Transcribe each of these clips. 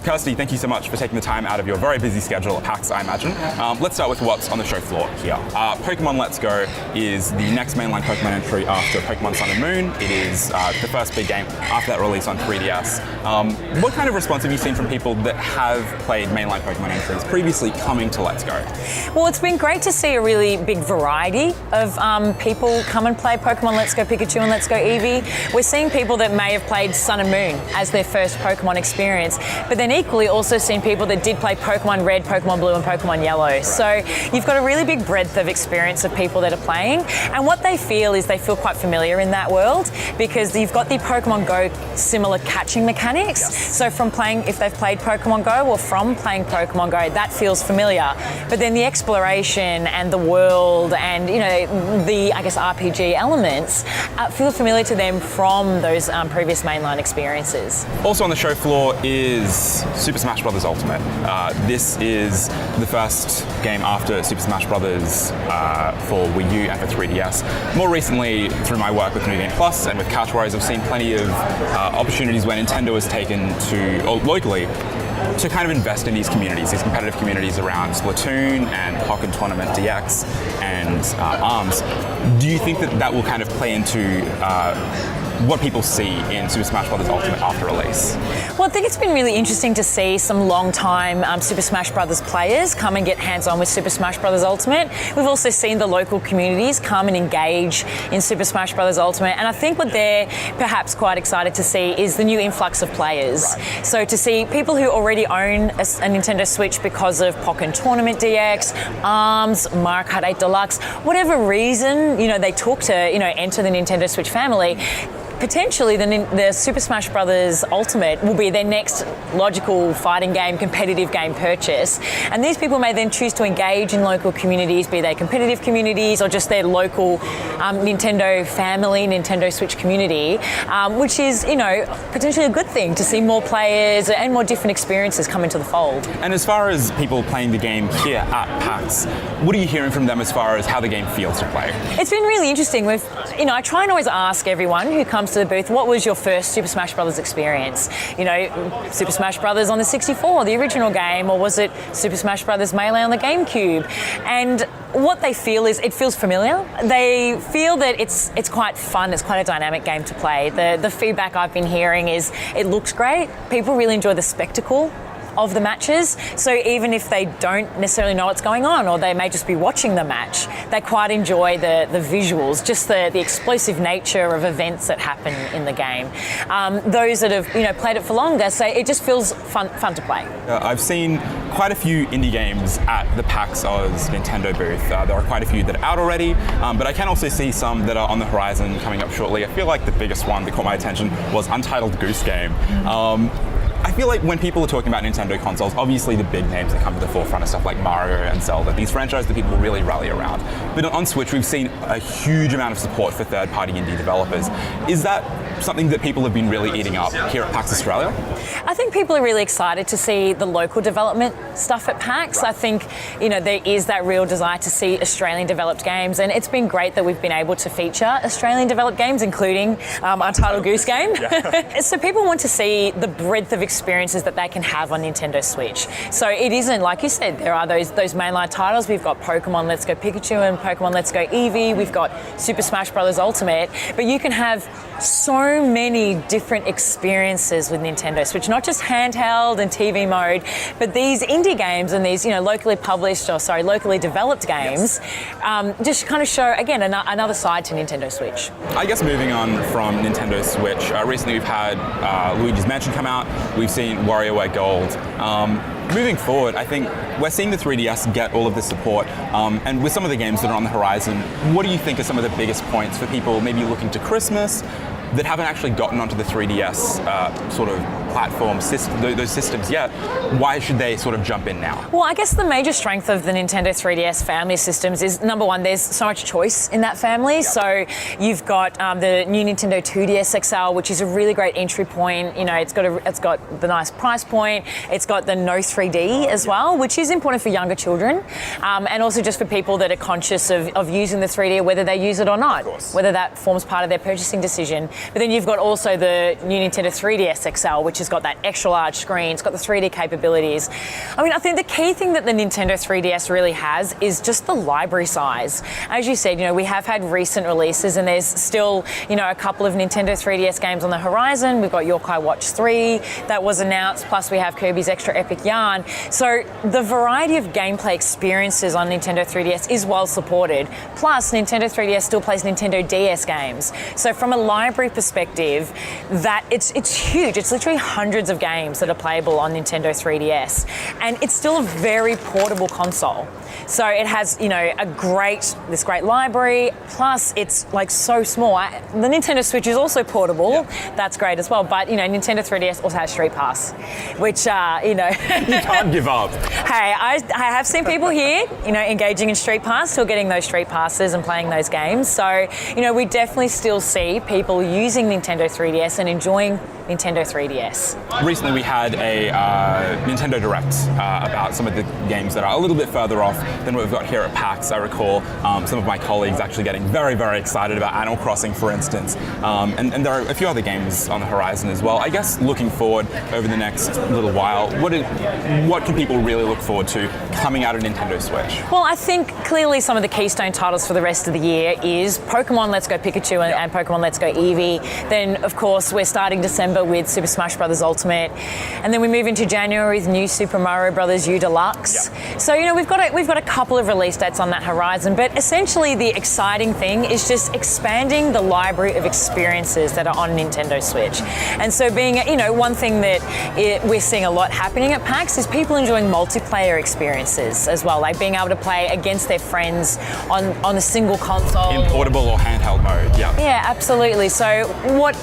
Kirsty, thank you so much for taking the time out of your very busy schedule at PAX, I imagine. Let's start with what's on the show floor here. Pokemon Let's Go is the next mainline Pokemon entry after Pokemon Sun and Moon. It is the first big game after that release on 3DS. What kind of response have you seen from people that have played mainline Pokemon entries previously coming to Let's Go? Well, it's been great to see a really big variety of people come and play Pokemon Let's Go Pikachu and Let's Go Eevee. We're seeing people that may have played Sun and Moon as their first Pokemon experience, but then equally also seeing people that did play Pokemon Red, Pokemon Blue and Pokemon Yellow. Right. So you've got a really big breadth of experience of people that are playing, and what they feel is they feel quite familiar in that world because you've got the Pokemon Go similar catching mechanics. Yes. So from playing, if they've played Pokemon Go or from playing Pokemon Go, that feels familiar. But then the exploration and the world and, you know, the, I guess, RPG elements feel familiar to them from those previous mainline experiences. Also on the show floor is Super Smash Bros. Ultimate. This is the first game after Super Smash Bros. For Wii U and for 3DS. More recently, through my work with New Game Plus and with Couch Warriors, I've seen plenty of opportunities where Nintendo has taken to, or locally, to kind of invest in these communities, these competitive communities around Splatoon and Pokken Tournament DX and ARMS. Do you think that that will kind of play into what people see in Super Smash Bros. Ultimate after release? Well, I think it's been really interesting to see some long-time Super Smash Bros. Players come and get hands-on with Super Smash Bros. Ultimate. We've also seen the local communities come and engage in Super Smash Bros. Ultimate, and I think what they're perhaps quite excited to see is the new influx of players. Right. So to see people who already own a Nintendo Switch because of Pokken Tournament DX, ARMS, Mario Kart 8 Deluxe, whatever reason, you know, they took to, you know, enter the Nintendo Switch family, potentially the Super Smash Bros. Ultimate will be their next logical fighting game, competitive game purchase. And these people may then choose to engage in local communities, be they competitive communities or just their local Nintendo family, Nintendo Switch community, which is, you know, potentially a good thing to see more players and more different experiences come into the fold. And as far as people playing the game here at PAX, what are you hearing from them as far as how the game feels to play? It's been really interesting. I try and always ask everyone who comes to the booth, what was your first Super Smash Bros. Experience? You know, Super Smash Bros. On the 64, the original game, or was it Super Smash Bros. Melee on the GameCube? And what they feel is it feels familiar. They feel that it's quite fun, it's quite a dynamic game to play. The feedback I've been hearing is it looks great. People really enjoy the spectacle of the matches, so even if they don't necessarily know what's going on or they may just be watching the match, they quite enjoy the visuals, just the explosive nature of events that happen in the game. Those that have, you know, played it for longer say it just feels fun to play. I've seen quite a few indie games at the PAX Oz Nintendo booth. There are quite a few that are out already, but I can also see some that are on the horizon coming up shortly. I feel like the biggest one that caught my attention was Untitled Goose Game. I feel like when people are talking about Nintendo consoles, obviously the big names that come to the forefront are stuff like Mario and Zelda, these franchises that people really rally around. But on Switch, we've seen a huge amount of support for third-party indie developers. Is that something that people have been really eating up here at PAX Australia? I think people are really excited to see the local development stuff at PAX. Right. I think, you know, there is that real desire to see Australian-developed games, and it's been great that we've been able to feature Australian-developed games, incling Untitled Goose Game. Yeah. So people want to see the breadth of experiences that they can have on Nintendo Switch. So it isn't, like you said, there are those mainline titles. We've got Pokemon Let's Go Pikachu and Pokemon Let's Go Eevee. We've got Super Smash Bros. Ultimate. But you can have so many different experiences with Nintendo Switch, not just handheld and TV mode, but these indie games and these, you know, locally developed games, just kind of show, again, another side to Nintendo Switch. I guess moving on from Nintendo Switch, recently we've had Luigi's Mansion come out, we've seen WarioWare Gold. Moving forward, I think we're seeing the 3DS get all of the support, and with some of the games that are on the horizon, what do you think are some of the biggest points for people maybe looking to Christmas that haven't actually gotten onto the 3DS sort of platform system, those systems yet? Why should they sort of jump in now? Well, I guess the major strength of the Nintendo 3DS family of systems is, number one, there's so much choice in that family. Yep. So you've got the new Nintendo 2DS XL, which is a really great entry point. You know, it's got the nice price point. It's got the no 3D as well, which is important for younger children, and also just for people that are conscious of using the 3D, whether they use it or not, whether that forms part of their purchasing decision. But then you've got also the new Nintendo 3DS XL, which has got that extra large screen. It's got the 3D capabilities. I mean, I think the key thing that the Nintendo 3DS really has is just the library size. As you said, we have had recent releases, and there's still, a couple of Nintendo 3DS games on the horizon. We've got Yokai Watch 3 that was announced, plus we have Kirby's Extra Epic Yarn. So the variety of gameplay experiences on Nintendo 3DS is well supported. Plus, Nintendo 3DS still plays Nintendo DS games. So from a library perspective, that it's huge. It's literally hundreds of games that are playable on Nintendo 3DS. And it's still a very portable console. So it has, this great library, plus it's like so small. The Nintendo Switch is also portable. Yeah. That's great as well. But, Nintendo 3DS also has Street Pass, which, You can't give up. Hey, I have seen people here, engaging in Street Pass, still getting those Street Passes and playing those games. So, we definitely still see people using Nintendo 3DS and enjoying Nintendo 3DS. Recently we had a Nintendo Direct about some of the games that are a little bit further off than what we've got here at PAX. I recall some of my colleagues actually getting very, very excited about Animal Crossing, for instance. And there are a few other games on the horizon as well. I guess looking forward over the next little while, what can people really look forward to coming out of Nintendo Switch? Well, I think clearly some of the keystone titles for the rest of the year is Pokemon Let's Go Pikachu and Pokemon Let's Go Eevee. Then, of course, we're starting December with Super Smash Bros. Ultimate, and then we move into January with New Super Mario Bros. U Deluxe. Yep. So we've got a couple of release dates on that horizon, but essentially the exciting thing is just expanding the library of experiences that are on Nintendo Switch. And so being one thing that we're seeing a lot happening at PAX is people enjoying multiplayer experiences as well, like being able to play against their friends on a single console. In portable or handheld mode, yeah. Yeah, absolutely. So what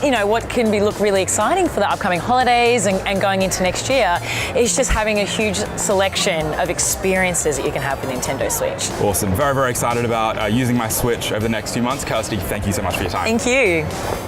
can look really exciting for the upcoming holidays and going into next year is just having a huge selection of experiences that you can have with Nintendo Switch. Awesome. Very, very excited about using my Switch over the next few months. Kirsty, thank you so much for your time. Thank you.